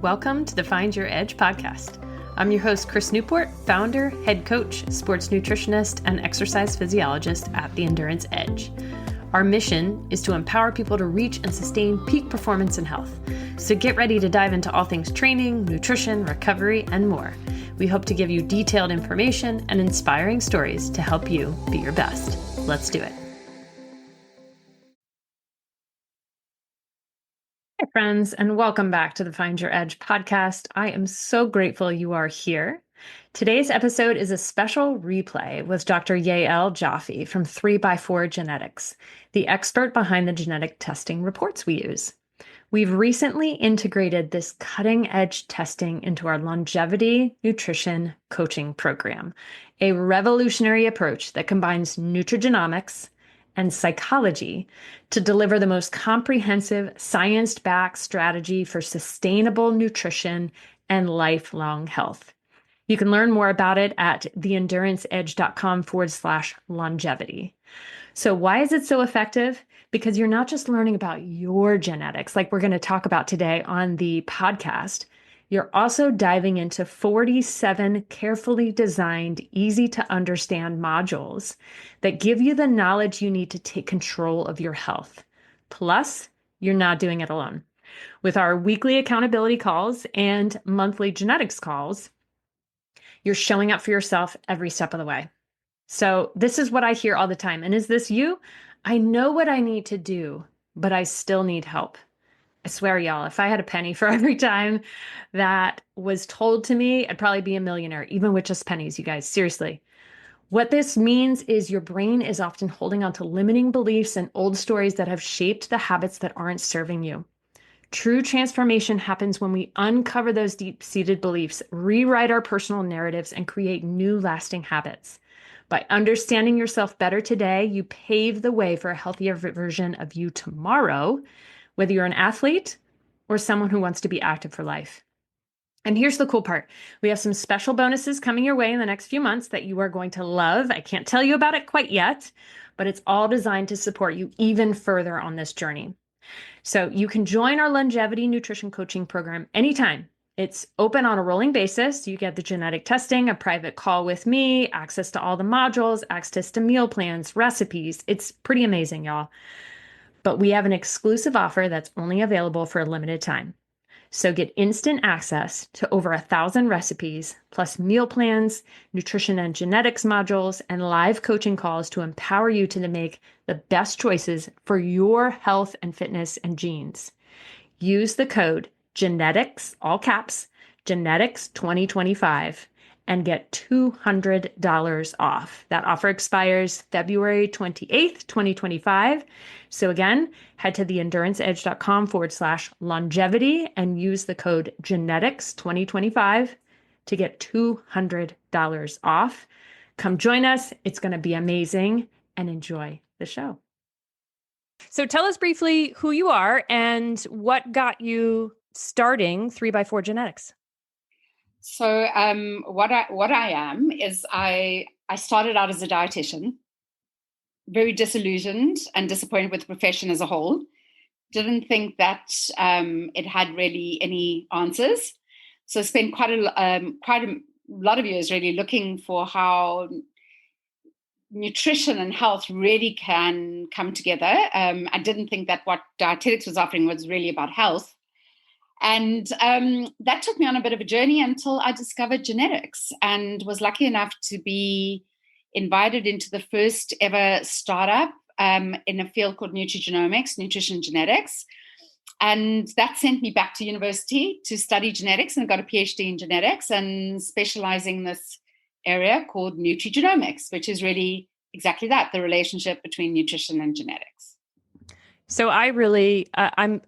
Welcome to the Find Your Edge podcast. I'm your host, Chris Newport, founder, head coach, sports nutritionist, and exercise physiologist at The Endurance Edge. Our mission is to empower people to reach and sustain peak performance and health. So get ready to dive into all things training, nutrition, recovery, and more. We hope to give you detailed information and inspiring stories to help you be your best. Let's do it. Hi, friends, and welcome back to the Find Your Edge podcast. I am so grateful you are here. Today's episode is a special replay with Dr. Yael Jaffe from 3x4 Genetics, the expert behind the genetic testing reports we use. We've recently integrated this cutting-edge testing into our longevity nutrition coaching program, a revolutionary approach that combines nutrigenomics and psychology to deliver the most comprehensive, science-backed strategy for sustainable nutrition and lifelong health. You can learn more about it at theenduranceedge.com/longevity. So why is it so effective? Because you're not just learning about your genetics, like we're going to talk about today on the podcast. You're also diving into 47 carefully designed, easy to understand modules that give you the knowledge you need to take control of your health. Plus, you're not doing it alone. With our weekly accountability calls and monthly genetics calls, you're showing up for yourself every step of the way. So this is what I hear all the time. And is this you? I know what I need to do, but I still need help. I swear, y'all, if I had a penny for every time that was told to me, I'd probably be a millionaire, even with just pennies, you guys. Seriously. What this means is your brain is often holding on to limiting beliefs and old stories that have shaped the habits that aren't serving you. True transformation happens when we uncover those deep-seated beliefs, rewrite our personal narratives, and create new lasting habits. By understanding yourself better today, you pave the way for a healthier version of you tomorrow, whether you're an athlete or someone who wants to be active for life. And here's the cool part. We have some special bonuses coming your way in the next few months that you are going to love. I can't tell you about it quite yet, but it's all designed to support you even further on this journey. So you can join our longevity nutrition coaching program anytime. It's open on a rolling basis. You get the genetic testing, a private call with me, access to all the modules, access to meal plans, recipes. It's pretty amazing, y'all. But we have an exclusive offer that's only available for a limited time. So get instant access to over 1,000 recipes, plus meal plans, nutrition and genetics modules, and live coaching calls to empower you to make the best choices for your health and fitness and genes. Use the code GENETICS, all caps, GENETICS 2025, and get $200 off. That offer expires February 28th, 2025. So again, head to theenduranceedge.com/longevity and use the code GENETICS 2025 to get $200 off. Come join us. It's going to be amazing, and enjoy the show. So tell us briefly who you are and what got you starting 3x4 Genetics. So what I am is I started out as a dietitian, very disillusioned and disappointed with the profession as a whole. Didn't think that it had really any answers. So spent quite a lot of years really looking for how nutrition and health really can come together. I didn't think that what dietetics was offering was really about health. And that took me on a bit of a journey until I discovered genetics and was lucky enough to be invited into the first ever startup in a field called Nutrigenomics, nutrition genetics. And that sent me back to university to study genetics, and I got a PhD in genetics and specializing in this area called Nutrigenomics, which is really exactly that, the relationship between nutrition and genetics. So I really, I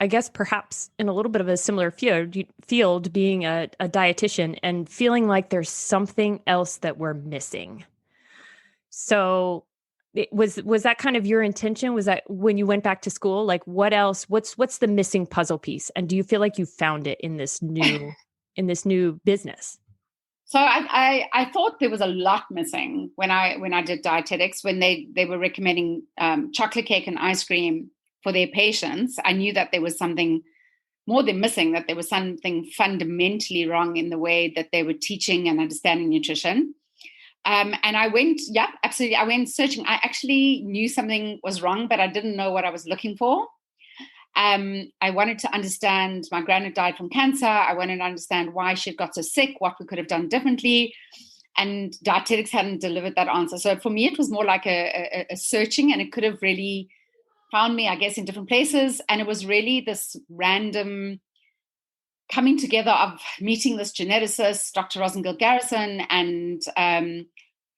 guess perhaps in a little bit of a similar field being a dietitian and feeling like there's something else that we're missing. So was that kind of your intention? Was that when you went back to school, like what else, what's the missing puzzle piece? And do you feel like you found it in this new, business? So I thought there was a lot missing when I did dietetics, when they were recommending chocolate cake and ice cream for their patients. I knew that there was something more than missing, that there was something fundamentally wrong in the way that they were teaching and understanding nutrition. And I went, yeah, absolutely. I went searching. I actually knew something was wrong, but I didn't know what I was looking for. I wanted to understand, my granddad died from cancer. I wanted to understand why she got so sick, what we could have done differently. And dietetics hadn't delivered that answer. So for me, it was more like a searching, and it could have really found me, I guess, in different places. And it was really this random coming together of meeting this geneticist, Dr. Rosengill Garrison, and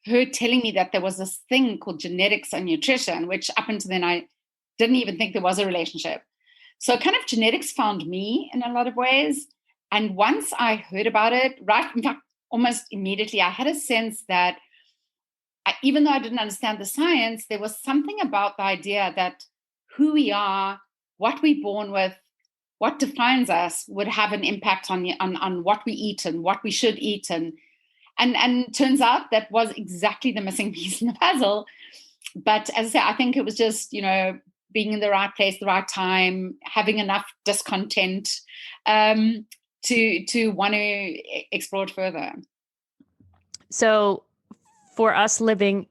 her telling me that there was this thing called genetics and nutrition, which up until then I didn't even think there was a relationship. So kind of genetics found me in a lot of ways. And once I heard about it, right, in fact, almost immediately, I had a sense that even though I didn't understand the science, there was something about the idea that who we are, what we're born with, what defines us would have an impact on what we eat and what we should eat. And turns out that was exactly the missing piece in the puzzle. But as I say, I think it was just, being in the right place, the right time, having enough discontent to want to explore it further. So for us in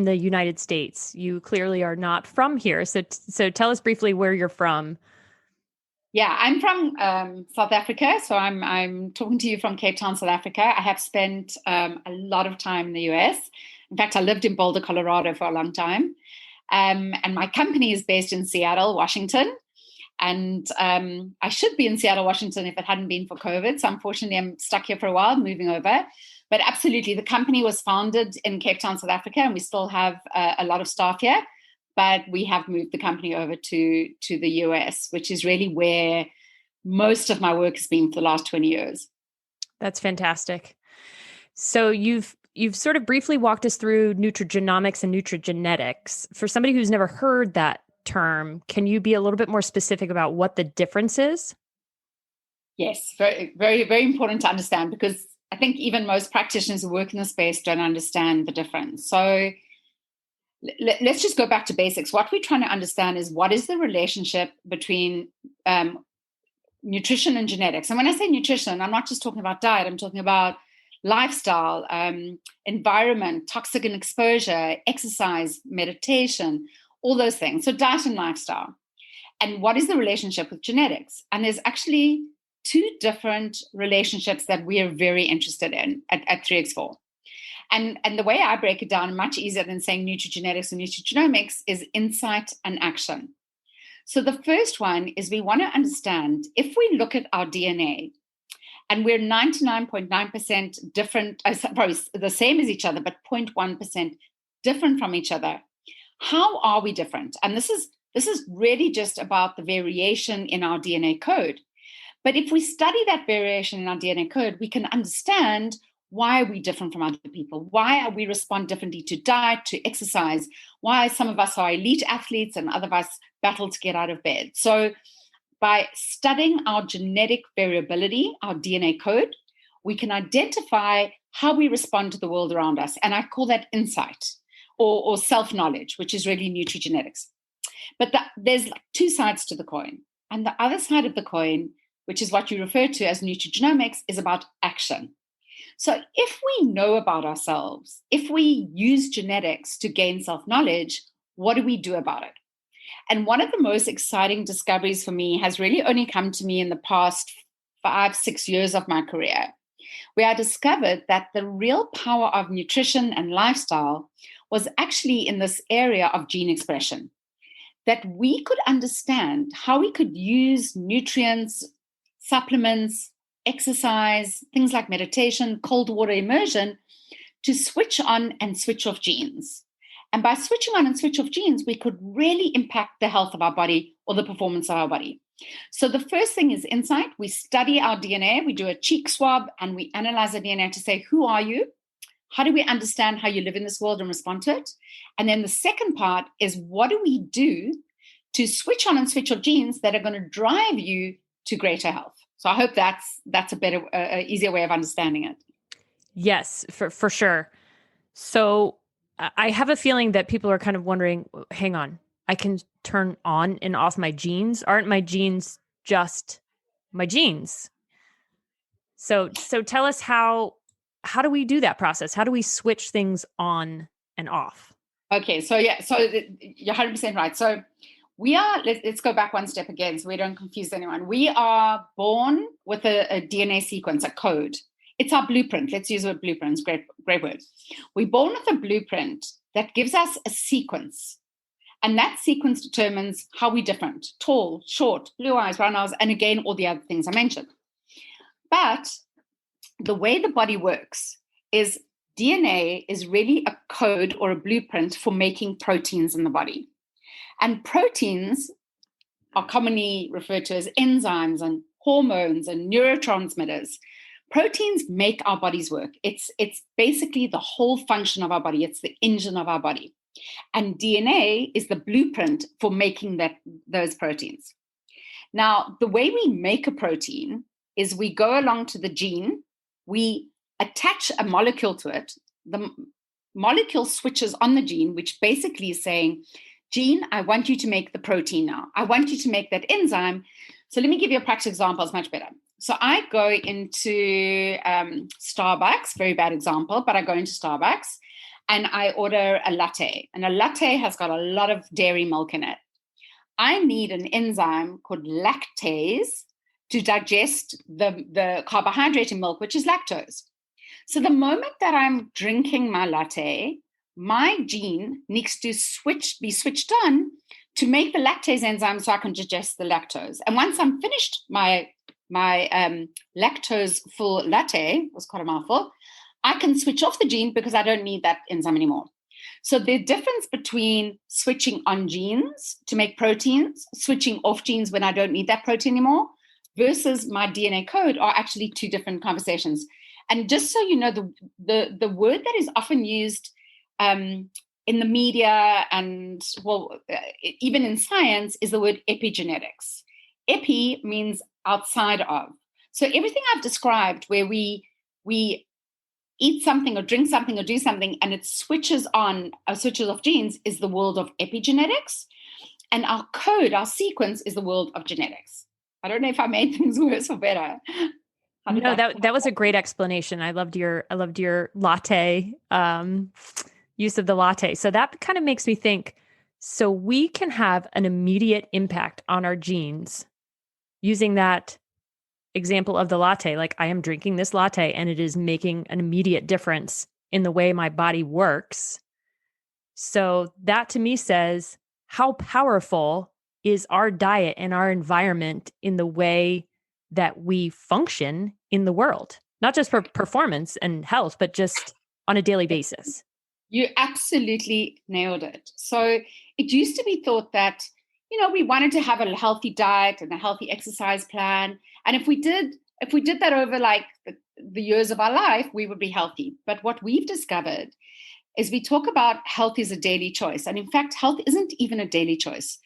the United States, you clearly are not from here. So tell us briefly where you're from. Yeah, I'm from South Africa. So I'm talking to you from Cape Town, South Africa. I have spent a lot of time in the US. In fact, I lived in Boulder, Colorado for a long time. And my company is based in Seattle, Washington. And I should be in Seattle, Washington if it hadn't been for COVID. So unfortunately, I'm stuck here for a while, moving over. But absolutely, the company was founded in Cape Town, South Africa, and we still have a lot of staff here. But we have moved the company over to the US, which is really where most of my work has been for the last 20 years. That's fantastic. So you've sort of briefly walked us through nutrigenomics and nutrigenetics. For somebody who's never heard that term, can you be a little bit more specific about what the difference is? Yes, very, very, very important to understand, because I think even most practitioners who work in the space don't understand the difference. So let's just go back to basics. What we're trying to understand is, what is the relationship between nutrition and genetics? And when I say nutrition, I'm not just talking about diet. I'm talking about lifestyle, environment, toxic and exposure, exercise, meditation, all those things. So diet and lifestyle. And what is the relationship with genetics? And there's actually two different relationships that we are very interested in at 3x4. And the way I break it down, much easier than saying nutrigenetics and nutrigenomics, is insight and action. So the first one is, we want to understand, if we look at our DNA, and we're 99.9% different, probably the same as each other, but 0.1% different from each other, how are we different? And this is really just about the variation in our DNA code. But if we study that variation in our DNA code, we can understand, why are we different from other people? Why are we respond differently to diet, to exercise? Why some of us are elite athletes and other of us battle to get out of bed? So by studying our genetic variability, our DNA code, we can identify how we respond to the world around us. And I call that insight or self-knowledge, which is really nutrigenetics. But there's two sides to the coin. And the other side of the coin, which is what you refer to as nutrigenomics, is about action. So if we know about ourselves, if we use genetics to gain self-knowledge, what do we do about it? And one of the most exciting discoveries for me has really only come to me in the past 5-6 years of my career, where I discovered that the real power of nutrition and lifestyle was actually in this area of gene expression. That we could understand how we could use nutrients, supplements, exercise, things like meditation, cold water immersion, to switch on and switch off genes. And by switching on and switch off genes, we could really impact the health of our body or the performance of our body. So the first thing is insight. We study our DNA, we do a cheek swab, and we analyze the DNA to say, who are you? How do we understand how you live in this world and respond to it? And then the second part is, what do we do to switch on and switch off genes that are going to drive you to greater health? So I hope that's a better, easier way of understanding it. Yes, for sure. So I have a feeling that people are kind of wondering, hang on, I can turn on and off my genes. Aren't my genes just my genes. So tell us how do we do that process? How do we switch things on and off? Okay, so you're 100% right. So we are, let's go back one step again so we don't confuse anyone. We are born with a DNA sequence, a code. It's our blueprint. Let's use the word blueprint. It's a great word. We're born with a blueprint that gives us a sequence. And that sequence determines how we're different: tall, short, blue eyes, brown eyes, and again, all the other things I mentioned. But the way the body works is DNA is really a code or a blueprint for making proteins in the body. And proteins are commonly referred to as enzymes and hormones and neurotransmitters. Proteins make our bodies work. It's basically the whole function of our body. It's the engine of our body. And DNA is the blueprint for making those proteins. Now, the way we make a protein is we go along to the gene, we attach a molecule to it. The molecule switches on the gene, which basically is saying, gene, I want you to make the protein now. I want you to make that enzyme. So let me give you a practical example. It's much better. So I go into Starbucks, very bad example, but I go into Starbucks and I order a latte. And a latte has got a lot of dairy milk in it. I need an enzyme called lactase to digest the carbohydrate in milk, which is lactose. So the moment that I'm drinking my latte, my gene needs to be switched on to make the lactase enzyme so I can digest the lactose. And once I'm finished my lactose full latte, was quite a mouthful, I can switch off the gene because I don't need that enzyme anymore. So the difference between switching on genes to make proteins, switching off genes when I don't need that protein anymore, versus my DNA code are actually two different conversations. And just so you know, the word that is often used in the media and, even in science is the word epigenetics. Epi means outside of. So everything I've described where we eat something or drink something or do something and it switches on or switches off genes is the world of epigenetics. And our code, our sequence is the world of genetics. I don't know if I made things worse or better. No, that was a great explanation. I loved your latte, use of the latte. So that kind of makes me think, so we can have an immediate impact on our genes using that example of the latte. Like, I am drinking this latte and it is making an immediate difference in the way my body works. So that to me says, how powerful is our diet and our environment in the way that we function in the world, not just for performance and health, but just on a daily basis. You absolutely nailed it. So it used to be thought that, we wanted to have a healthy diet and a healthy exercise plan. And if we did that over like the years of our life, we would be healthy. But what we've discovered is we talk about health is a daily choice. And in fact, health isn't even a daily choice.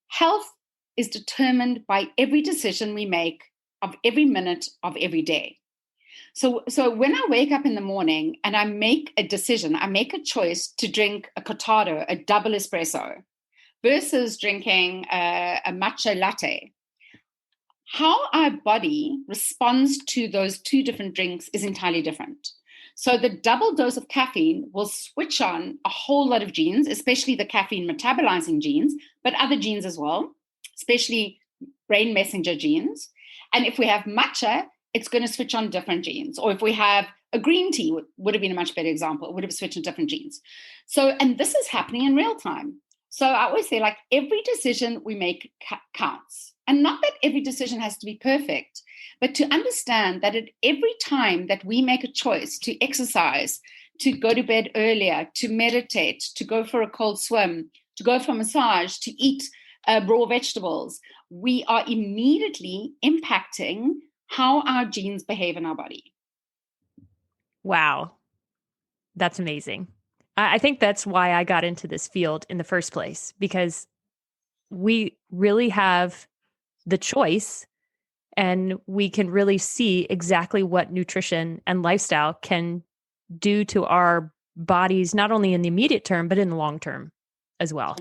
Health is determined by every decision we make of every minute of every day. So when I wake up in the morning and I make a decision, I make a choice to drink a cortado, a double espresso, versus drinking a matcha latte, how our body responds to those two different drinks is entirely different. So the double dose of caffeine will switch on a whole lot of genes, especially the caffeine metabolizing genes, but other genes as well, especially brain messenger genes. And if we have matcha, it's going to switch on different genes. Or if we have a green tea, would have been a much better example. It would have switched on different genes. So, and this is happening in real time. So I always say, like, every decision we make counts. And not that every decision has to be perfect, but to understand that at every time that we make a choice to exercise, to go to bed earlier, to meditate, to go for a cold swim, to go for a massage, to eat raw vegetables, we are immediately impacting how our genes behave in our body. Wow. That's amazing. I think that's why I got into this field in the first place, because we really have the choice and we can really see exactly what nutrition and lifestyle can do to our bodies, not only in the immediate term, but in the long term as well.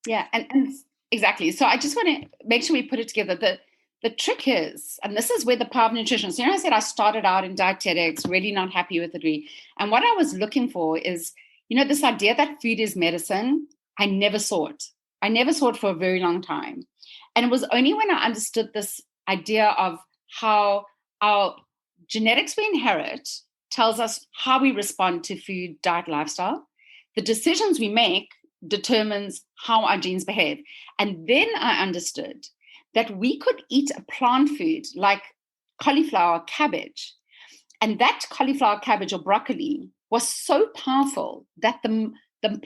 Yeah. And Exactly. So I just want to make sure we put it together. The trick is, and this is where the power of nutrition. So, I said I started out in dietetics, really not happy with the degree. And what I was looking for is, this idea that food is medicine. I never saw it. I never saw it for a very long time. And it was only when I understood this idea of how our genetics we inherit tells us how we respond to food, diet, lifestyle. The decisions we make determines how our genes behave. And then I understood that we could eat a plant food like cauliflower, cabbage, and that cauliflower, cabbage, or broccoli was so powerful that the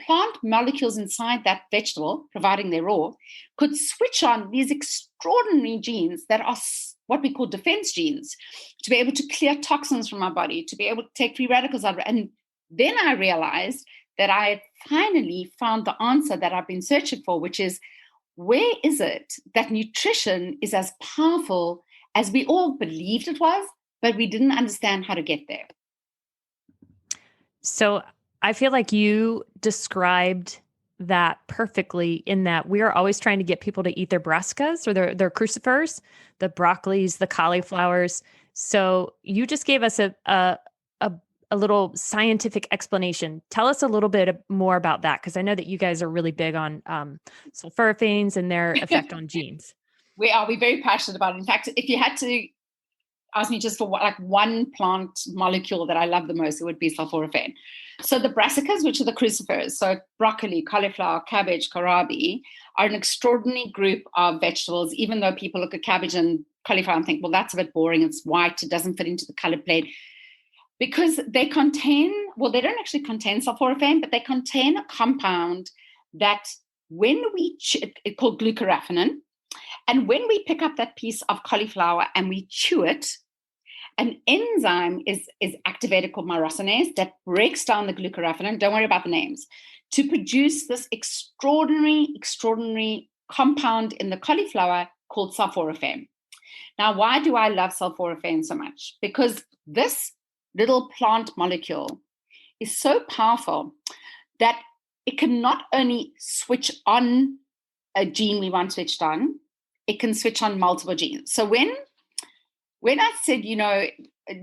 plant molecules inside that vegetable, providing they're raw, could switch on these extraordinary genes that are what we call defense genes, to be able to clear toxins from our body, to be able to take free radicals out of it. And then I realized that I had finally found the answer that I've been searching for, which is, where is it that nutrition is as powerful as we all believed it was, but we didn't understand how to get there? So I feel like you described that perfectly, in that we are always trying to get people to eat their brassicas or their crucifers, the broccolis, the cauliflowers. So you just gave us a little scientific explanation. Tell us a little bit more about that, because I know that you guys are really big on sulforaphanes and their effect on genes. We're very passionate about it. In fact, if you had to ask me just for one plant molecule that I love the most, it would be sulforaphane. So the brassicas, which are the crucifers, so broccoli, cauliflower, cabbage, kohlrabi, are an extraordinary group of vegetables, even though people look at cabbage and cauliflower and think, well, that's a bit boring. It's white. It doesn't fit into the color plate. Because they don't actually contain sulforaphane, but they contain a compound that when it's called glucoraphanin, and when we pick up that piece of cauliflower and we chew it, an enzyme is activated called myrosinase that breaks down the glucoraphanin, don't worry about the names, to produce this extraordinary compound in the cauliflower called sulforaphane. Now, why do I love sulforaphane so much? Because this little plant molecule is so powerful that it can not only switch on a gene we want switched on, it can switch on multiple genes. So when I said,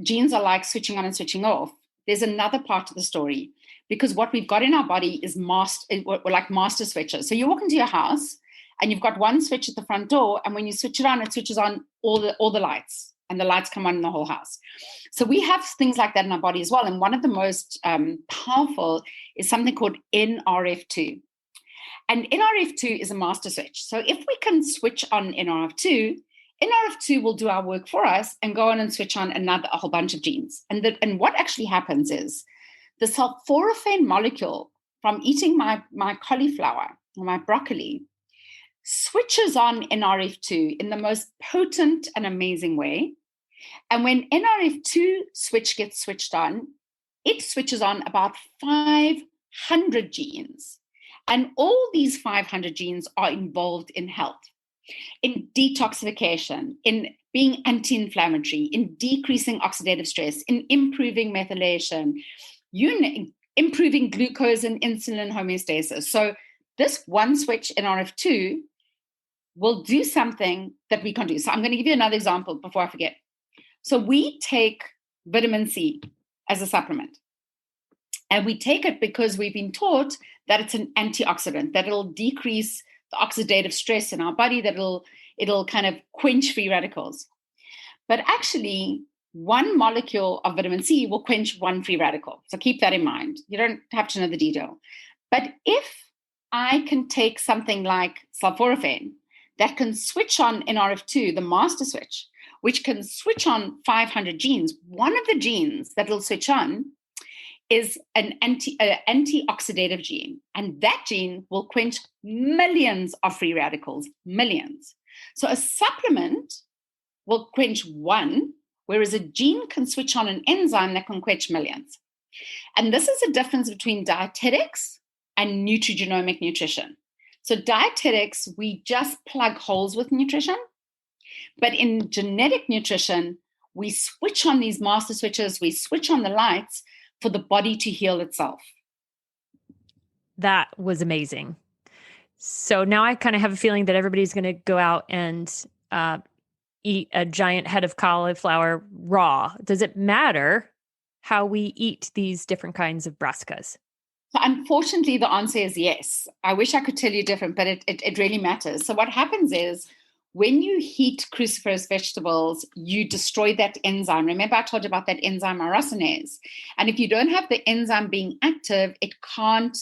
genes are like switching on and switching off, there's another part of the story, because what we've got in our body is we're like master switches. So you walk into your house and you've got one switch at the front door, and when you switch it switches on all the lights, and the lights come on in the whole house. So we have things like that in our body as well. And one of the most powerful is something called NRF2. And NRF2 is a master switch. So if we can switch on NRF2, NRF2 will do our work for us and go on and switch on a whole bunch of genes. And what actually happens is the sulforaphane molecule from eating my cauliflower or my broccoli switches on NRF2 in the most potent and amazing way. And when NRF2 switch gets switched on, it switches on about 500 genes. And all these 500 genes are involved in health, in detoxification, in being anti-inflammatory, in decreasing oxidative stress, in improving methylation, improving glucose and insulin homeostasis. So this one switch in NRF2 will do something that we can't do. So I'm going to give you another example before I forget. So we take vitamin C as a supplement. And we take it because we've been taught that it's an antioxidant, that it'll decrease the oxidative stress in our body, that it'll kind of quench free radicals. But actually, one molecule of vitamin C will quench one free radical. So keep that in mind. You don't have to know the detail. But if I can take something like sulforaphane that can switch on NRF2, the master switch, which can switch on 500 genes, one of the genes that will switch on is an antioxidative gene. And that gene will quench millions of free radicals, millions. So a supplement will quench one, whereas a gene can switch on an enzyme that can quench millions. And this is the difference between dietetics and nutrigenomic nutrition. So dietetics, we just plug holes with nutrition. But in genetic nutrition, we switch on these master switches, we switch on the lights for the body to heal itself. That was amazing. So now I kind of have a feeling that everybody's going to go out and uh, eat a giant head of cauliflower raw. Does it matter how we eat these different kinds of brassicas? So unfortunately, the answer is yes. I wish I could tell you different, but it really matters. So what happens is when you heat cruciferous vegetables, you destroy that enzyme. Remember, I told you about that enzyme myrosinase. And if you don't have the enzyme being active, it can't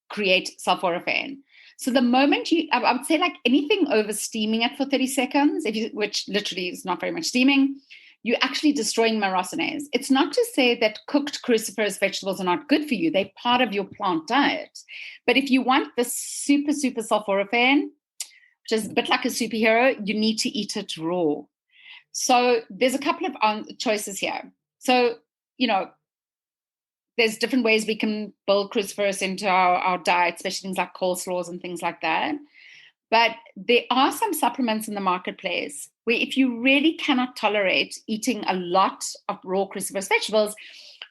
create sulforaphane. So the moment I would say like anything over steaming it for 30 seconds, which literally is not very much steaming, you're actually destroying myrosinase. It's not to say that cooked cruciferous vegetables are not good for you. They're part of your plant diet. But if you want the super, super sulforaphane, which is a bit like a superhero, you need to eat it raw. So there's a couple of choices here. So, there's different ways we can build cruciferous into our diet, especially things like coleslaws and things like that. But there are some supplements in the marketplace where if you really cannot tolerate eating a lot of raw cruciferous vegetables,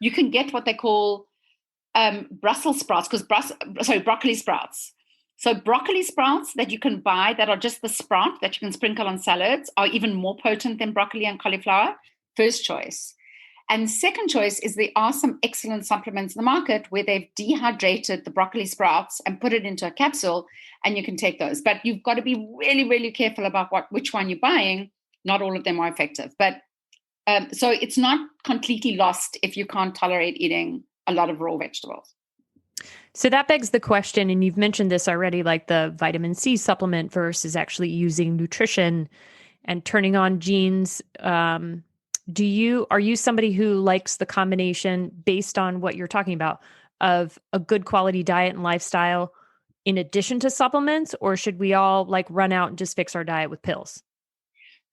you can get what they call Brussels sprouts, broccoli sprouts. So broccoli sprouts that you can buy that are just the sprout that you can sprinkle on salads are even more potent than broccoli and cauliflower. First choice. And second choice is there are some excellent supplements in the market where they've dehydrated the broccoli sprouts and put it into a capsule, and you can take those. But you've got to be really, really careful about which one you're buying. Not all of them are effective. But so it's not completely lost if you can't tolerate eating a lot of raw vegetables. So that begs the question, and you've mentioned this already, like the vitamin C supplement versus actually using nutrition and turning on genes. Are you somebody who likes the combination based on what you're talking about of a good quality diet and lifestyle in addition to supplements, or should we all like run out and just fix our diet with pills?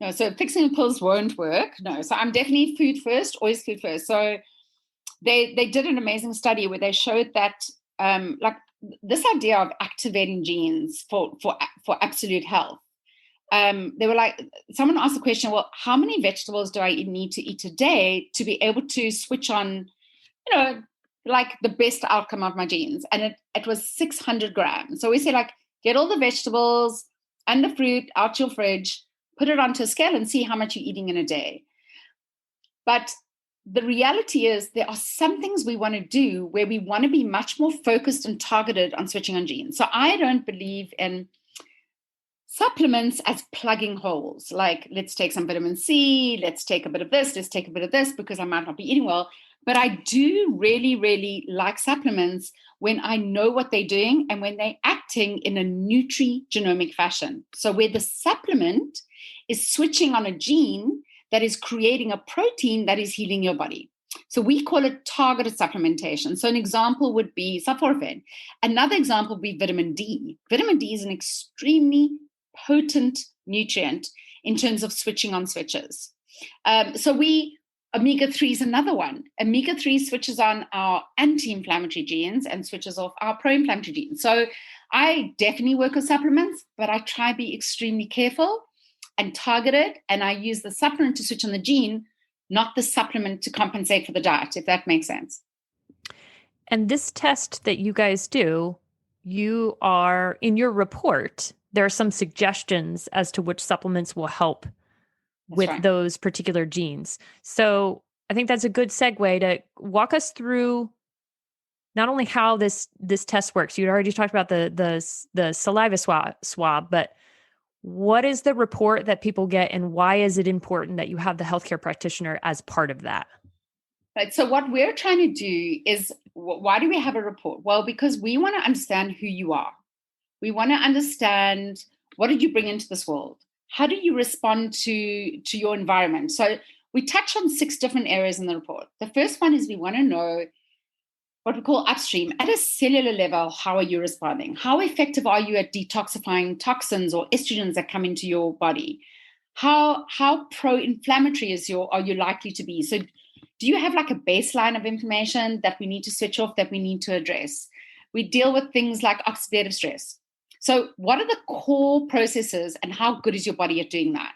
No, so fixing the pills won't work. No, so I'm definitely food first, always food first. So they did an amazing study where they showed that like this idea of activating genes for absolute health. They were like, someone asked the question, well, how many vegetables do I need to eat a day to be able to switch on, like the best outcome of my genes? And it was 600 grams. So we say like, get all the vegetables and the fruit out your fridge, put it onto a scale and see how much you're eating in a day. But the reality is there are some things we want to do where we want to be much more focused and targeted on switching on genes. So I don't believe in supplements as plugging holes. Like, let's take some vitamin C, let's take a bit of this, let's take a bit of this because I might not be eating well. But I do really, really like supplements when I know what they're doing and when they're acting in a nutrigenomic fashion. So where the supplement is switching on a gene that is creating a protein that is healing your body. So we call it targeted supplementation. So an example would be sulforaphane. Another example would be vitamin D. Vitamin D is an extremely potent nutrient in terms of switching on switches. Omega-3 is another one. Omega-3 switches on our anti-inflammatory genes and switches off our pro-inflammatory genes. So I definitely work with supplements, but I try to be extremely careful and targeted, and I use the supplement to switch on the gene, not the supplement to compensate for the diet, if that makes sense. And this test that you guys do, you are in your report, there are some suggestions as to which supplements will help with those particular genes. So I think that's a good segue to walk us through not only how this test works. You already talked about the saliva swab, but what is the report that people get, and why is it important that you have the healthcare practitioner as part of that? Right. So what we're trying to do is, why do we have a report? Well, because we want to understand who you are. We want to understand, what did you bring into this world? How do you respond to your environment? So we touch on 6 different areas in the report. The first one is we want to know what we call upstream. At a cellular level, how are you responding? How effective are you at detoxifying toxins or estrogens that come into your body? How pro-inflammatory are you likely to be? So do you have like a baseline of information that we need to switch off, that we need to address? We deal with things like oxidative stress. So what are the core processes and how good is your body at doing that?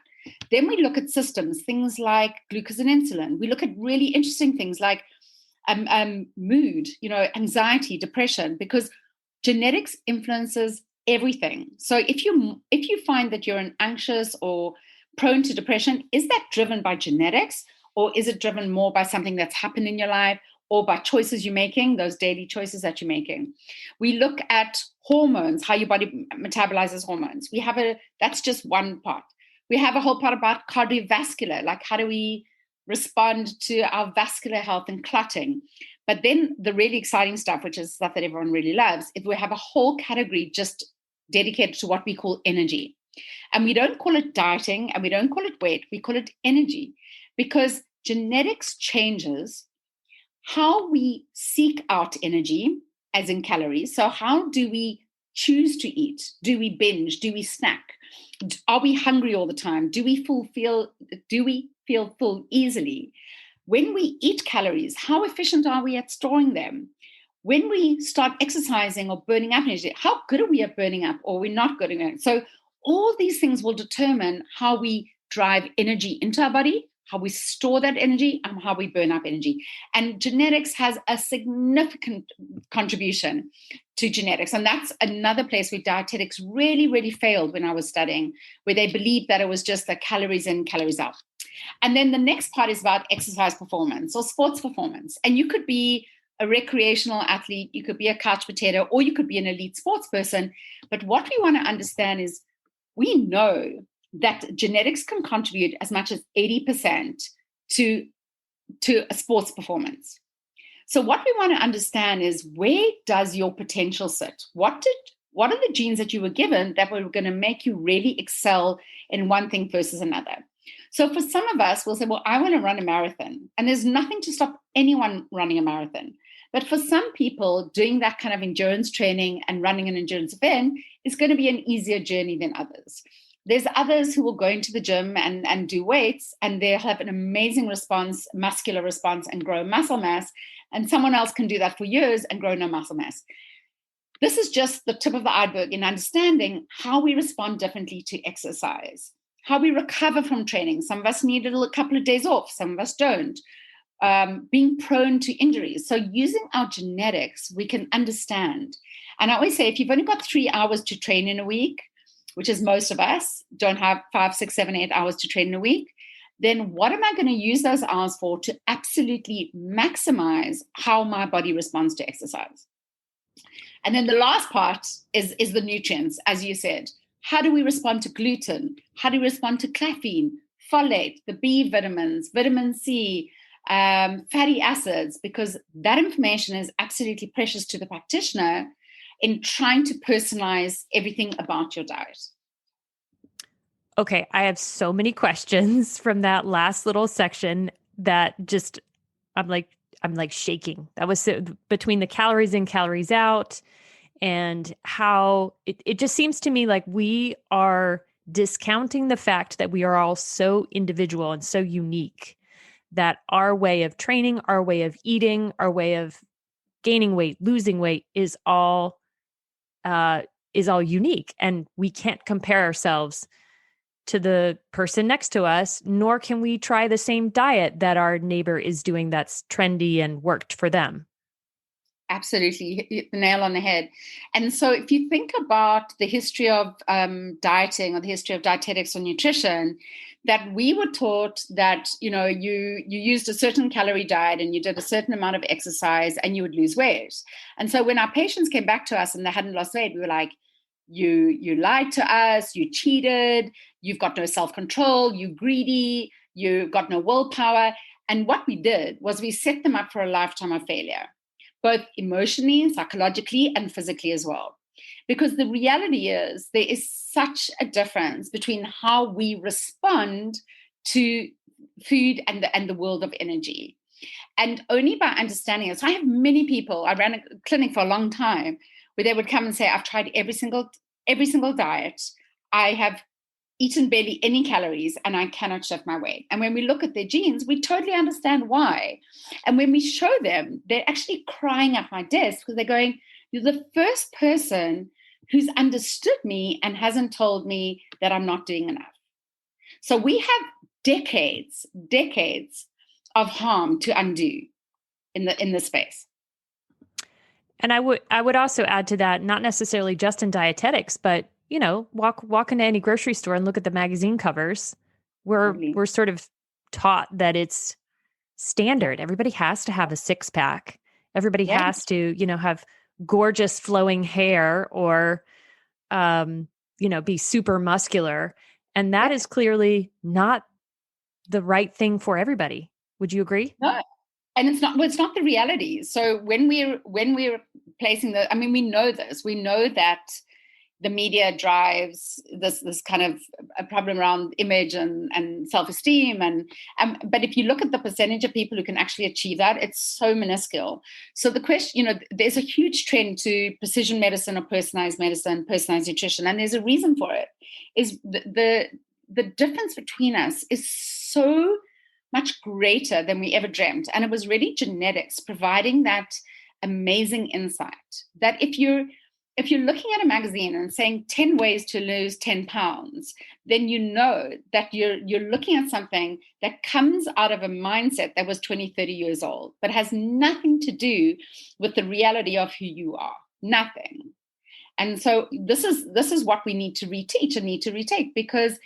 Then we look at systems, things like glucose and insulin. We look at really interesting things like mood, anxiety, depression, because genetics influences everything. So if you find that you're anxious or prone to depression, is that driven by genetics, or is it driven more by something that's happened in your life, or by choices you're making, those daily choices that you're making? We look at hormones, how your body metabolizes hormones. That's just one part. We have a whole part about cardiovascular, like how do we respond to our vascular health and clotting. But then the really exciting stuff, which is stuff that everyone really loves, is we have a whole category just dedicated to what we call energy. And we don't call it dieting and we don't call it weight, we call it energy, because genetics changes how we seek out energy, as in calories. So how do we choose to eat? Do we binge? Do we snack? Are we hungry all the time? Do we feel full easily? When we eat calories, how efficient are we at storing them? When we start exercising or burning up energy, how good are we at burning up, or we're not good at it? So all these things will determine how we drive energy into our body, how we store that energy, and how we burn up energy. And genetics has a significant contribution to genetics. And that's another place where dietetics really, really failed when I was studying, where they believed that it was just the calories in, calories out. And then the next part is about exercise performance or sports performance. And you could be a recreational athlete, you could be a couch potato, or you could be an elite sports person. But what we want to understand is we know that genetics can contribute as much as 80% to a sports performance. So what we want to understand is, where does your potential sit? What are the genes that you were given that were going to make you really excel in one thing versus another? So for some of us, we'll say, well, I want to run a marathon. And there's nothing to stop anyone running a marathon. But for some people, doing that kind of endurance training and running an endurance event is going to be an easier journey than others. There's others who will go into the gym and do weights, and they'll have an amazing response, muscular response, and grow muscle mass. And someone else can do that for years and grow no muscle mass. This is just the tip of the iceberg in understanding how we respond differently to exercise, how we recover from training. Some of us need a couple of days off, some of us don't. Being prone to injuries. So using our genetics, we can understand. And I always say, if you've only got 3 hours to train in a week, which is most of us, don't have 5, 6, 7, 8 hours to train in a week, then what am I going to use those hours for to absolutely maximize how my body responds to exercise? And then the last part is the nutrients, as you said. How do we respond to gluten? How do we respond to caffeine, folate, the B vitamins, vitamin C, fatty acids? Because that information is absolutely precious to the practitioner in trying to personalize everything about your diet. Okay, I have so many questions from that last little section that just I'm like shaking. That was between the calories in, calories out, and how it just seems to me like we are discounting the fact that we are all so individual and so unique, that our way of training, our way of eating, our way of gaining weight, losing weight is all unique, and we can't compare ourselves to the person next to us, nor can we try the same diet that our neighbor is doing that's trendy and worked for them. Absolutely, you hit the nail on the head. And so if you think about the history of dieting, or the history of dietetics or nutrition, that we were taught that, you used a certain calorie diet and you did a certain amount of exercise and you would lose weight. And so when our patients came back to us and they hadn't lost weight, we were like, you lied to us, you cheated, you've got no self-control, you're greedy, you've got no willpower. And what we did was we set them up for a lifetime of failure, both emotionally, psychologically, and physically as well. Because the reality is there is such a difference between how we respond to food and the world of energy. And only by understanding it. So I have many people, I ran a clinic for a long time, where they would come and say, I've tried every single diet. I have eaten barely any calories and I cannot shift my weight. And when we look at their genes, we totally understand why. And when we show them, they're actually crying at my desk because they're going, you're the first person who's understood me and hasn't told me that I'm not doing enough. So we have decades of harm to undo in the space. And I would also add to that, not necessarily just in dietetics, but walk into any grocery store and look at the magazine covers. Totally. We're sort of taught that it's standard. Everybody has to have a six pack. Everybody Yeah. has to, have gorgeous flowing hair or be super muscular. And that Yeah. is clearly not the right thing for everybody. Would you agree? No. And it's not the reality. So when we're placing I mean, we know this. We know that the media drives this kind of a problem around image and self-esteem but if you look at the percentage of people who can actually achieve that, it's so minuscule. So the question, there's a huge trend to precision medicine or personalized medicine, personalized nutrition, and there's a reason for it. Is the difference between us is so much greater than we ever dreamt, and it was really genetics providing that amazing insight that if you're looking at a magazine and saying 10 ways to lose 10 pounds, then you know that you're looking at something that comes out of a mindset that was 20, 30 years old, but has nothing to do with the reality of who you are. Nothing. And so this is what we need to reteach and need to retake, because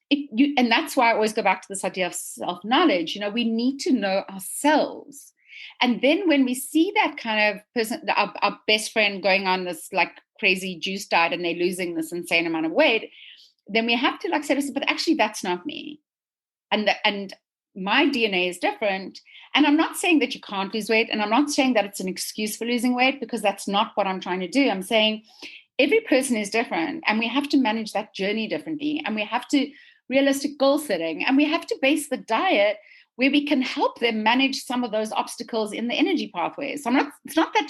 and that's why I always go back to this idea of self-knowledge. We need to know ourselves. And then when we see that kind of person, our best friend going on this like crazy juice diet and they're losing this insane amount of weight, then we have to like say to ourselves, but actually that's not me. And my DNA is different. And I'm not saying that you can't lose weight. And I'm not saying that it's an excuse for losing weight, because that's not what I'm trying to do. I'm saying every person is different and we have to manage that journey differently. And we have to realistic goal setting, and we have to base the diet where we can help them manage some of those obstacles in the energy pathways. So it's not that,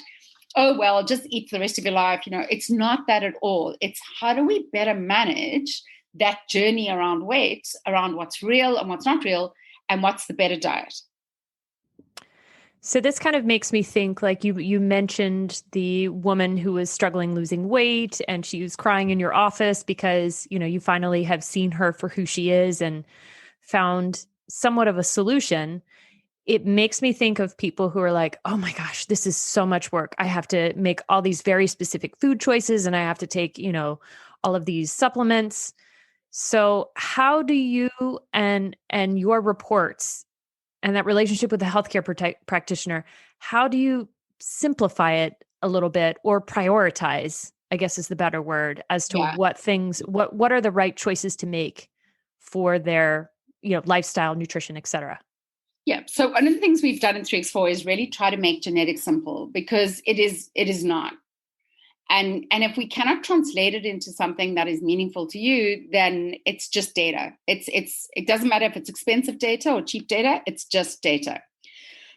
oh, well, just eat for the rest of your life. It's not that at all. It's how do we better manage that journey around weight, around what's real and what's not real, and what's the better diet. So this kind of makes me think, like you mentioned the woman who was struggling losing weight and she was crying in your office because, you finally have seen her for who she is and found somewhat of a solution. It makes me think of people who are like, oh my gosh, this is so much work. I have to make all these very specific food choices and I have to take, all of these supplements. So how do you and your reports and that relationship with the healthcare practitioner, how do you simplify it a little bit or prioritize, I guess is the better word, as to Yeah. what are the right choices to make for their, lifestyle, nutrition, et cetera? Yeah. So one of the things we've done in 3x4 is really try to make genetics simple, because it is not. And if we cannot translate it into something that is meaningful to you, then it's just data. It doesn't matter if it's expensive data or cheap data, it's just data.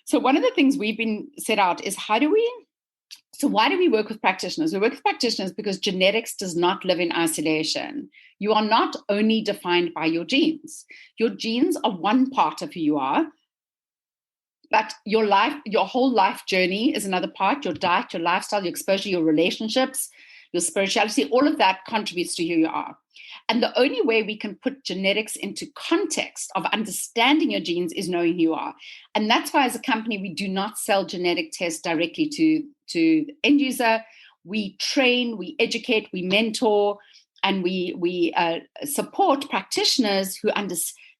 So one of the things we've been set out is why do we work with practitioners? We work with practitioners because genetics does not live in isolation. You are not only defined by your genes. Your genes are one part of who you are, but your whole life journey is another part. Your diet, your lifestyle, your exposure, your relationships, your spirituality, all of that contributes to who you are. And the only way we can put genetics into context of understanding your genes is knowing who you are. And that's why as a company, we do not sell genetic tests directly to the end user. We train, we educate, we mentor, and we support practitioners who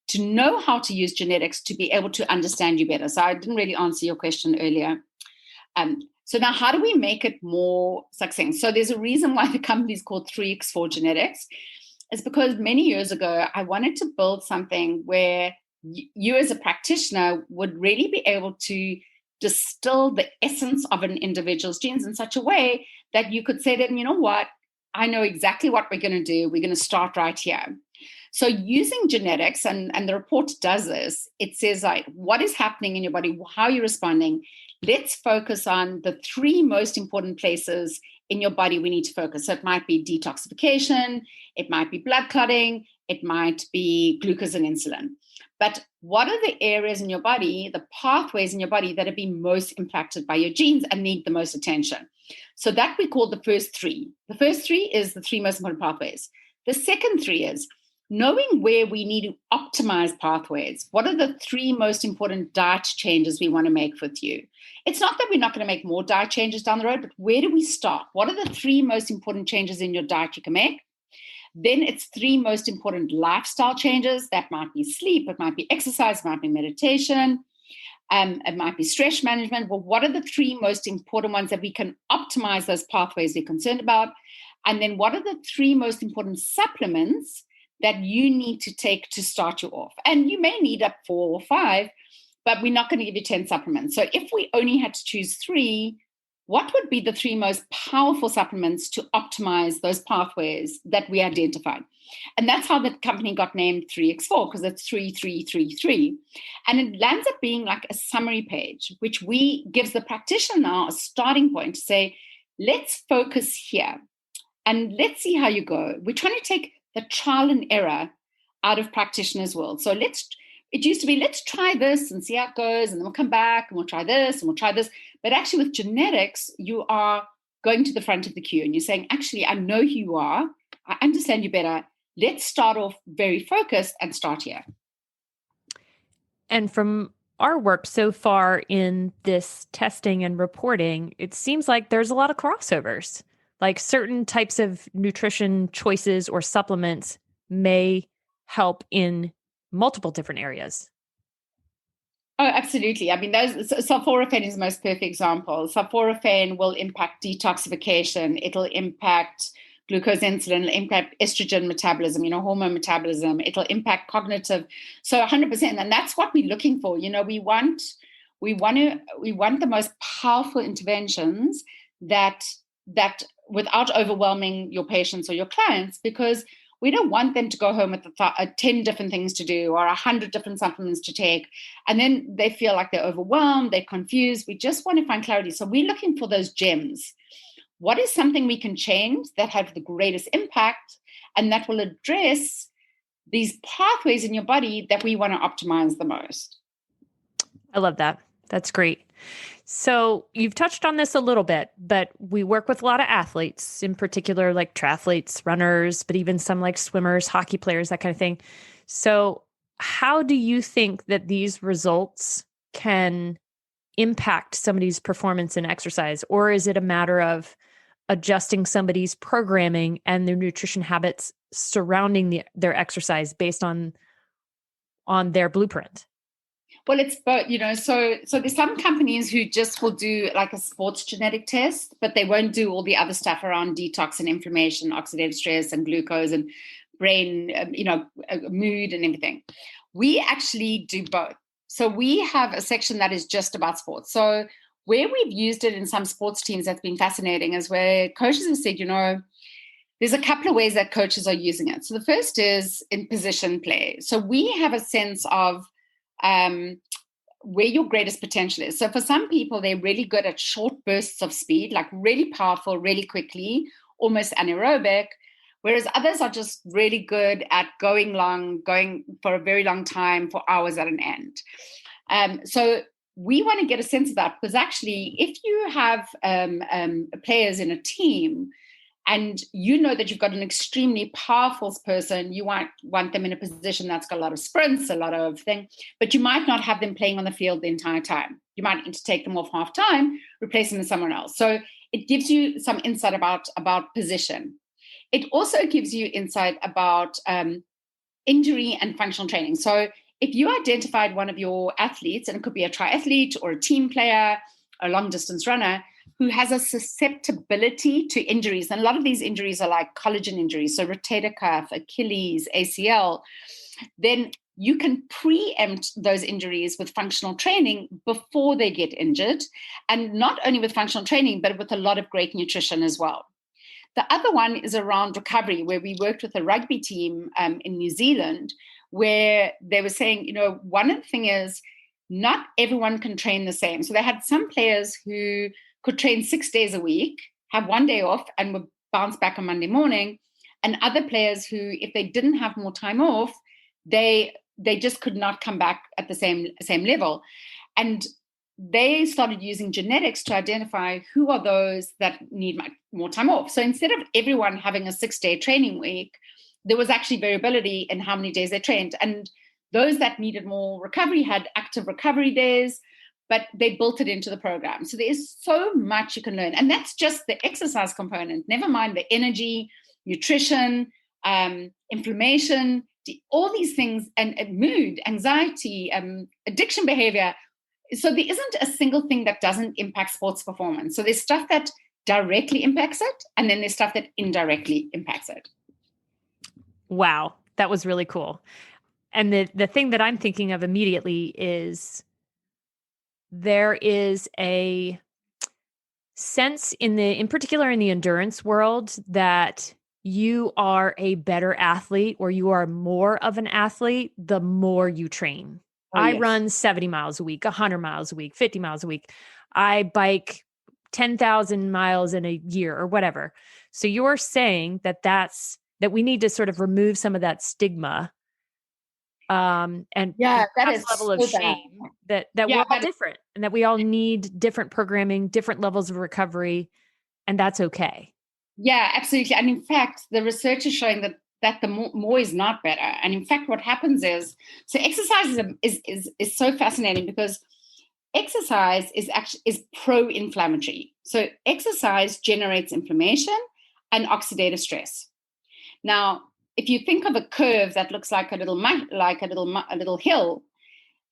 to know how to use genetics to be able to understand you better. So I didn't really answer your question earlier. So now how do we make it more succinct? So there's a reason why the company is called 3x4 Genetics. It's because many years ago, I wanted to build something where you as a practitioner would really be able to distill the essence of an individual's genes in such a way that you could say to them, you know what, I know exactly what we're going to do. We're going to start right here. So using genetics, and the report does this, it says like what is happening in your body, how you're responding. Let's focus on the three most important places in your body we need to focus. So it might be detoxification, it might be blood clotting, it might be glucose and insulin. But what are the areas in your body, the pathways in your body that are being most impacted by your genes and need the most attention? So that we call the first three. The first three is the three most important pathways. The second three is knowing where we need to optimize pathways. What are the 3 most important diet changes we want to make with you? It's not that we're not going to make more diet changes down the road, but where do we start? What are the 3 most important changes in your diet you can make? Then it's 3 most important lifestyle changes. That might be sleep, it might be exercise, it might be meditation, it might be stress management. Well, what are the 3 most important ones that we can optimize those pathways we're concerned about? And then what are the 3 most important supplements that you need to take to start you off? And you may need up 4 or 5, but we're not going to give you 10 supplements. So if we only had to choose 3, what would be the 3 most powerful supplements to optimize those pathways that we identified? And that's how the company got named 3x4, because it's 3333. And it lands up being like a summary page, which gives the practitioner now a starting point to say, let's focus here and let's see how you go. We're trying to take the trial and error out of practitioners' world. So it used to be, let's try this and see how it goes, and then we'll come back and we'll try this and we'll try this. But actually with genetics, you are going to the front of the queue and you're saying, actually, I know who you are. I understand you better. Let's start off very focused and start here. And from our work so far in this testing and reporting, it seems like there's a lot of crossovers. Like certain types of nutrition choices or supplements may help in multiple different areas. Oh, absolutely. I mean, sulforaphane is the most perfect example. Sulforaphane will impact detoxification. It'll impact glucose insulin, it'll impact estrogen metabolism, hormone metabolism. It'll impact cognitive. So 100%. And that's what we're looking for. We want the most powerful interventions that without overwhelming your patients or your clients, because we don't want them to go home with 10 different things to do or 100 different supplements to take. And then they feel like they're overwhelmed, they're confused. We just want to find clarity. So we're looking for those gems. What is something we can change that have the greatest impact and that will address these pathways in your body that we want to optimize the most? I love that. That's great. So you've touched on this a little bit, but we work with a lot of athletes, in particular, like triathletes, runners, but even some like swimmers, hockey players, that kind of thing. So how do you think that these results can impact somebody's performance in exercise? Or is it a matter of adjusting somebody's programming and their nutrition habits surrounding their exercise based on their blueprint? Well, it's both, so there's some companies who just will do like a sports genetic test, but they won't do all the other stuff around detox and inflammation, oxidative stress and glucose and brain, mood and everything. We actually do both. So we have a section that is just about sports. So where we've used it in some sports teams that's been fascinating is where coaches have said, there's a couple of ways that coaches are using it. So the first is in position play. So we have a sense of where your greatest potential is. So for some people, they're really good at short bursts of speed, like really powerful, really quickly, almost anaerobic, whereas others are just really good at going for a very long time, for hours at an end. So we want to get a sense of that, because actually, if you have players in a team, and you know that you've got an extremely powerful person, you want them in a position that's got a lot of sprints, a lot of things, but you might not have them playing on the field the entire time. You might need to take them off half time, replace them with someone else. So it gives you some insight about position. It also gives you insight about injury and functional training. So if you identified one of your athletes, and it could be a triathlete or a team player, a long distance runner, who has a susceptibility to injuries. And a lot of these injuries are like collagen injuries, so rotator cuff, Achilles, ACL. Then you can preempt those injuries with functional training before they get injured. And not only with functional training, but with a lot of great nutrition as well. The other one is around recovery, where we worked with a rugby team in New Zealand, where they were saying, one of the things is not everyone can train the same. So they had some players who could train 6 days a week, have 1 day off, and would bounce back on Monday morning. And other players who, if they didn't have more time off, they just could not come back at the same level. And they started using genetics to identify who are those that need more time off. So instead of everyone having a 6-day training week, there was actually variability in how many days they trained. And those that needed more recovery had active recovery days, but they built it into the program. So there is so much you can learn. And that's just the exercise component, never mind the energy, nutrition, inflammation, all these things, and mood, anxiety, addiction behavior. So there isn't a single thing that doesn't impact sports performance. So there's stuff that directly impacts it, and then there's stuff that indirectly impacts it. Wow, that was really cool. And the thing that I'm thinking of immediately is there is a sense in particular in the endurance world that you are a better athlete or you are more of an athlete the more you train. Oh, I yes. run 70 miles a week, 100 miles a week, 50 miles a week. I bike 10,000 miles in a year or whatever. So you're saying that we need to sort of remove some of that stigma and Yeah, that perhaps is level of so bad. shame that we're all different and that we all need different programming, different levels of recovery, and that's okay. Yeah, absolutely. And in fact, the research is showing that the more is not better. And in fact, what happens is, so exercise is so fascinating because exercise is pro-inflammatory. So exercise generates inflammation and oxidative stress. Now, if you think of a curve that looks like a little hill,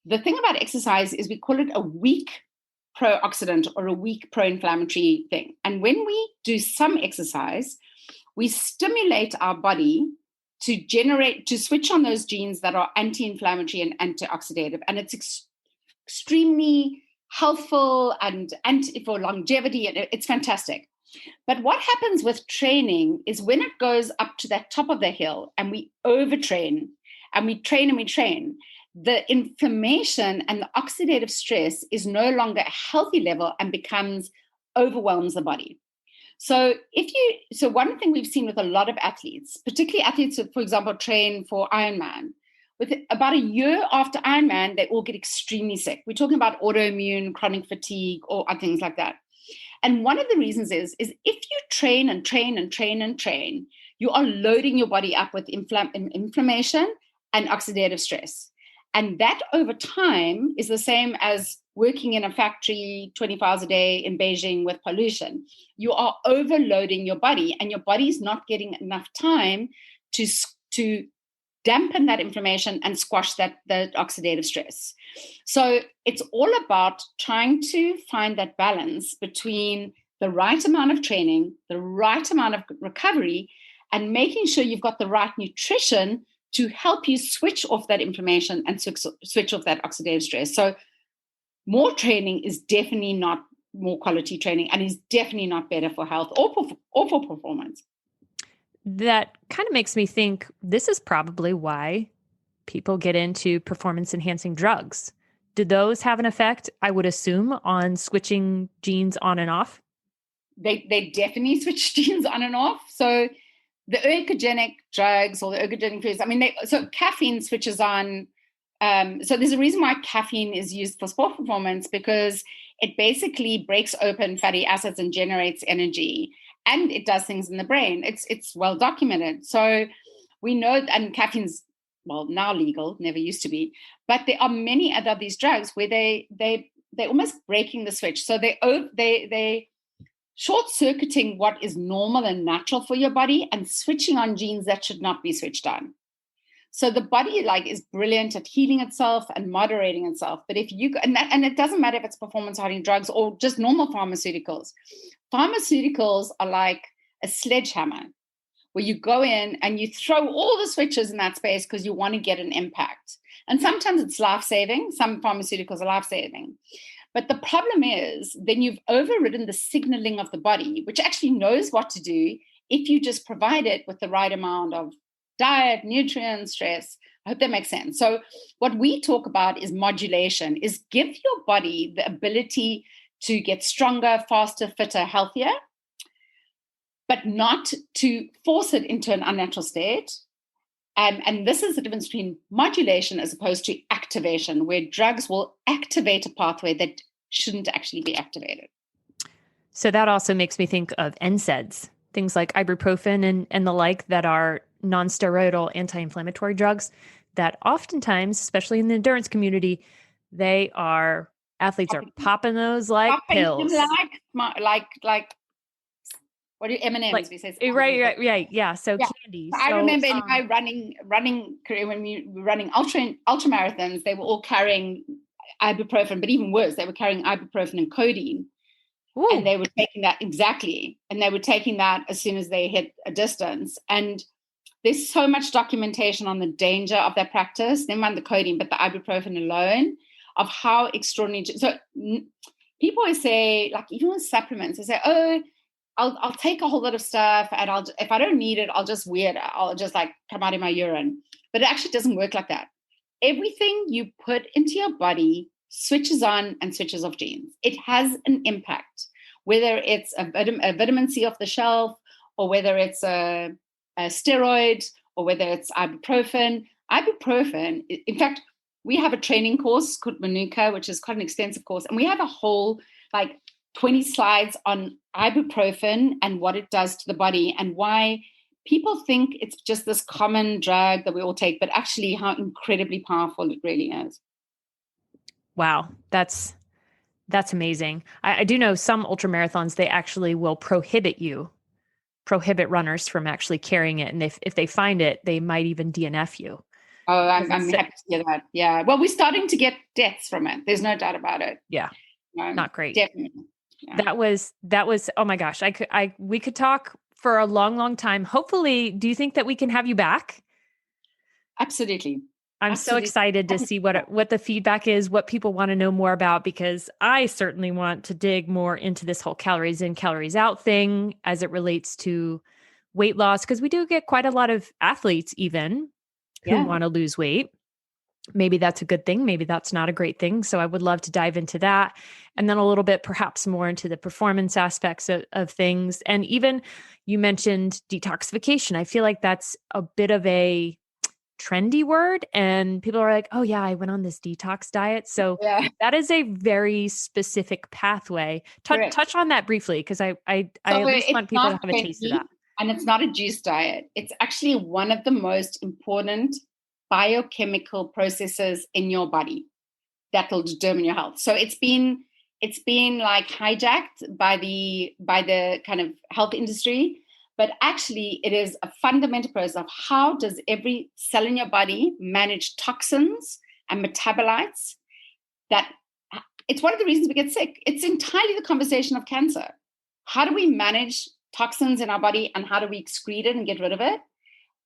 the thing about exercise is we call it a weak pro-oxidant or a weak pro-inflammatory thing. And when we do some exercise, we stimulate our body to switch on those genes that are anti-inflammatory and antioxidative. And it's extremely helpful and for longevity, and it's fantastic. But what happens with training is when it goes up to that top of the hill and we overtrain and we train and we train, the inflammation and the oxidative stress is no longer a healthy level and overwhelms the body. So one thing we've seen with a lot of athletes, particularly athletes who, for example, train for Ironman, with about a year after Ironman, they all get extremely sick. We're talking about autoimmune, chronic fatigue, or things like that. And one of the reasons is if you train and train and train and train, you are loading your body up with inflammation and oxidative stress. And that over time is the same as working in a factory 24 hours a day in Beijing with pollution. You are overloading your body, and your body's not getting enough time to dampen that inflammation and squash the oxidative stress. So it's all about trying to find that balance between the right amount of training, the right amount of recovery, and making sure you've got the right nutrition to help you switch off that inflammation and switch off that oxidative stress. So more training is definitely not more quality training, and is definitely not better for health or for performance. That kind of makes me think this is probably why people get into performance enhancing drugs. Do those have an effect, I would assume, on switching genes on and off? They definitely switch genes on and off. So the ergogenic drugs or the ergogenic foods, so caffeine switches on. So there's a reason why caffeine is used for sport performance, because it basically breaks open fatty acids and generates energy. And it does things in the brain. It's well documented. So we know, and caffeine's, well, now legal, never used to be. But there are many other of these drugs where they're almost breaking the switch. So they short-circuiting what is normal and natural for your body and switching on genes that should not be switched on. So the body is brilliant at healing itself and moderating itself. But if you and it doesn't matter if it's performance-hardening drugs or just normal pharmaceuticals. Pharmaceuticals are like a sledgehammer where you go in and you throw all the switches in that space because you want to get an impact. And sometimes it's life-saving. Some pharmaceuticals are life-saving. But the problem is then you've overridden the signaling of the body, which actually knows what to do if you just provide it with the right amount of diet, nutrients, stress. I hope that makes sense. So what we talk about is modulation, is give your body the ability to get stronger, faster, fitter, healthier, but not to force it into an unnatural state. And this is the difference between modulation as opposed to activation, where drugs will activate a pathway that shouldn't actually be activated. So that also makes me think of NSAIDs, things like ibuprofen and the like that are non-steroidal anti-inflammatory drugs that oftentimes, especially in the endurance community, athletes are popping those like Popping them pills. like what do Like, M&Ms we say? right. Yeah. So Yeah. candy. I So, remember in my running career, when we were running ultra marathons, they were all carrying ibuprofen, but even worse, they were carrying ibuprofen and codeine. And ooh, they were taking that exactly. And they were taking that as soon as they hit a distance. And there's so much documentation on the danger of that practice, never mind the codeine, but the ibuprofen alone, of how extraordinary. So people always say, like, even with supplements, they say, oh, I'll take a whole lot of stuff, and if I don't need it, I'll just wear it. I'll just like come out in my urine. But it actually doesn't work like that. Everything you put into your body switches on and switches off genes. It has an impact, whether it's a vitamin C off the shelf, or whether it's a steroid, or whether it's ibuprofen. Ibuprofen, in fact, we have a training course called Manuka, which is quite an extensive course, and we have a whole like 20 slides on ibuprofen and what it does to the body, and why people think it's just this common drug that we all take, but actually how incredibly powerful it really is. wow. That's amazing. I do know some ultra marathons, they actually will prohibit runners from actually carrying it. And if they find it, they might even DNF you. Oh, Because I'm happy to hear that. Yeah. Well, we're starting to get deaths from it. There's no doubt about it. yeah, not great. Definitely. Yeah. That was, oh my gosh. We could talk for a long, long time. Hopefully, do you think that we can have you back? Absolutely. I'm so Absolutely. excited to see what the feedback is, what people want to know more about, because I certainly want to dig more into this whole calories in, calories out thing as it relates to weight loss, because we do get quite a lot of athletes even who Yeah. want to lose weight. Maybe that's a good thing. Maybe that's not a great thing. So I would love to dive into that. And then a little bit, perhaps more into the performance aspects of things. And even you mentioned detoxification. I feel like that's a bit of a trendy word. And people are like, oh, yeah, I went on this detox diet. So Yeah. that is a very specific pathway. Correct. Touch on that briefly, because I So at least it's want people to not have a taste of trendy, that. and it's not a juice diet. It's actually one of the most important biochemical processes in your body that will determine your health. So it's been like hijacked by the kind of health industry, but actually it is a fundamental process of how does every cell in your body manage toxins and metabolites. That it's one of the reasons we get sick. It's entirely the conversation of cancer. How do we manage toxins in our body, and how do we excrete it and get rid of it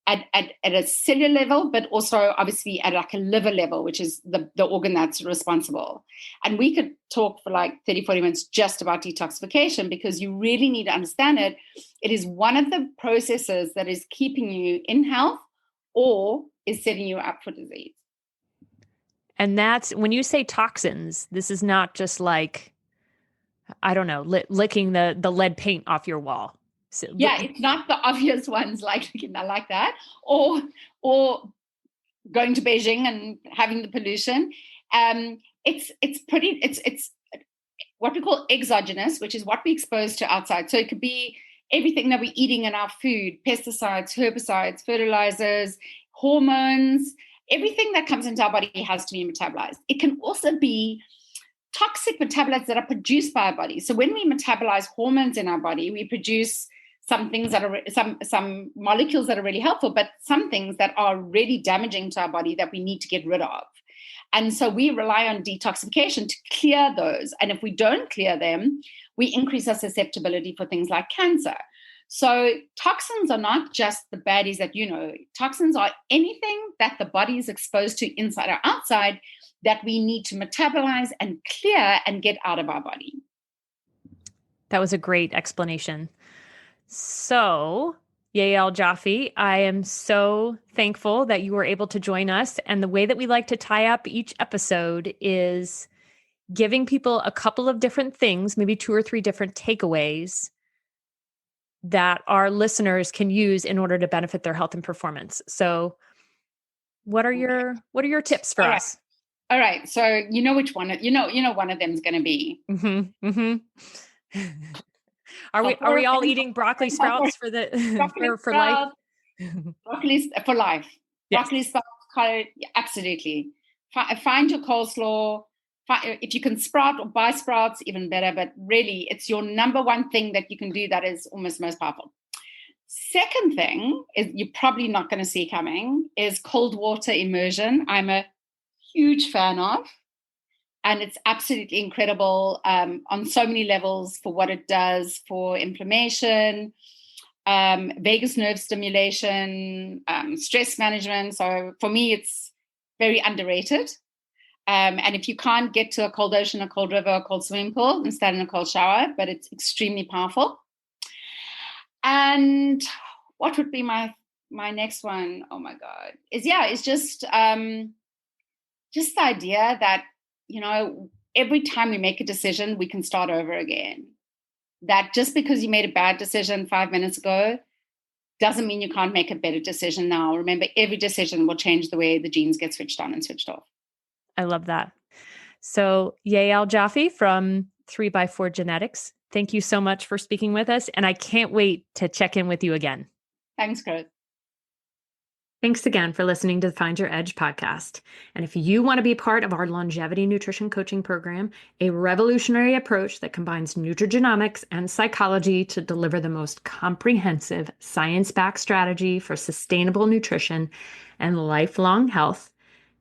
at a cellular level, but also obviously at like a liver level, which is the organ that's responsible. And we could talk for like 30, 40 minutes just about detoxification, because you really need to understand it. It is one of the processes that is keeping you in health or is setting you up for disease. And that's when you say toxins, this is not just like, I don't know, licking the lead paint off your wall. So, Yeah, it's not the obvious ones like that, or going to Beijing and having the pollution. It's what we call exogenous, which is what we expose to outside. So it could be everything that we're eating in our food: pesticides, herbicides, fertilizers, hormones. Everything that comes into our body has to be metabolized. It can also be toxic metabolites that are produced by our body. So when we metabolize hormones in our body, we produce some things that are some molecules that are really helpful, but some things that are really damaging to our body that we need to get rid of. And so we rely on detoxification to clear those. And if we don't clear them, we increase our susceptibility for things like cancer. So toxins are not just the baddies that you know. Toxins are anything that the body is exposed to inside or outside that we need to metabolize and clear and get out of our body. that was a great explanation. So, Yael Jaffe, I am so thankful that you were able to join us. And the way that we like to tie up each episode is giving people a couple of different things, maybe 2 or 3 different takeaways that our listeners can use in order to benefit their health and performance. So, what are your tips for All right. us? All right. So you know which one one of them is going to be. Mm-hmm, mm-hmm. Are we all eating broccoli sprouts for the broccoli for life? sprouts, Broccoli's for life. Yes. Broccoli, sprouts, collard, absolutely. Find your coleslaw. If you can sprout or buy sprouts, even better. But really, it's your number one thing that you can do that is almost most powerful. Second thing is you're probably not going to see coming is cold water immersion. I'm a huge fan of, and it's absolutely incredible on so many levels for what it does for inflammation, vagus nerve stimulation, stress management. So for me, it's very underrated. And if you can't get to a cold ocean, a cold river, a cold swimming pool, instead in a cold shower, but it's extremely powerful. And what would be my next one? Oh my God, it's just the idea that, every time we make a decision, we can start over again. That just because you made a bad decision 5 minutes ago doesn't mean you can't make a better decision now. Remember, every decision will change the way the genes get switched on and switched off. I love that. So Yael Jaffe from 3x4 Genetics, thank you so much for speaking with us. And I can't wait to check in with you again. Thanks, Chris. Thanks again for listening to the Find Your Edge podcast. And if you want to be part of our longevity nutrition coaching program, a revolutionary approach that combines nutrigenomics and psychology to deliver the most comprehensive science-backed strategy for sustainable nutrition and lifelong health,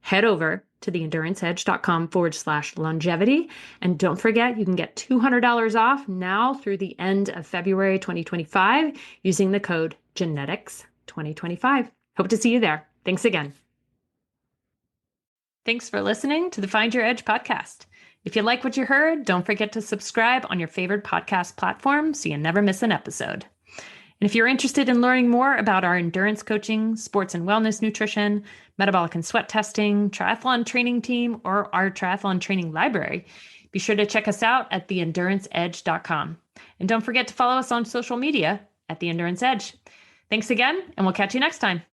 head over to theenduranceedge.com/longevity. And don't forget, you can get $200 off now through the end of February 2025 using the code GENETICS2025. Hope to see you there. Thanks again. Thanks for listening to the Find Your Edge podcast. If you like what you heard, don't forget to subscribe on your favorite podcast platform so you never miss an episode. And if you're interested in learning more about our endurance coaching, sports and wellness nutrition, metabolic and sweat testing, triathlon training team, or our triathlon training library, be sure to check us out at theenduranceedge.com. And don't forget to follow us on social media at The Endurance Edge. Thanks again, and we'll catch you next time.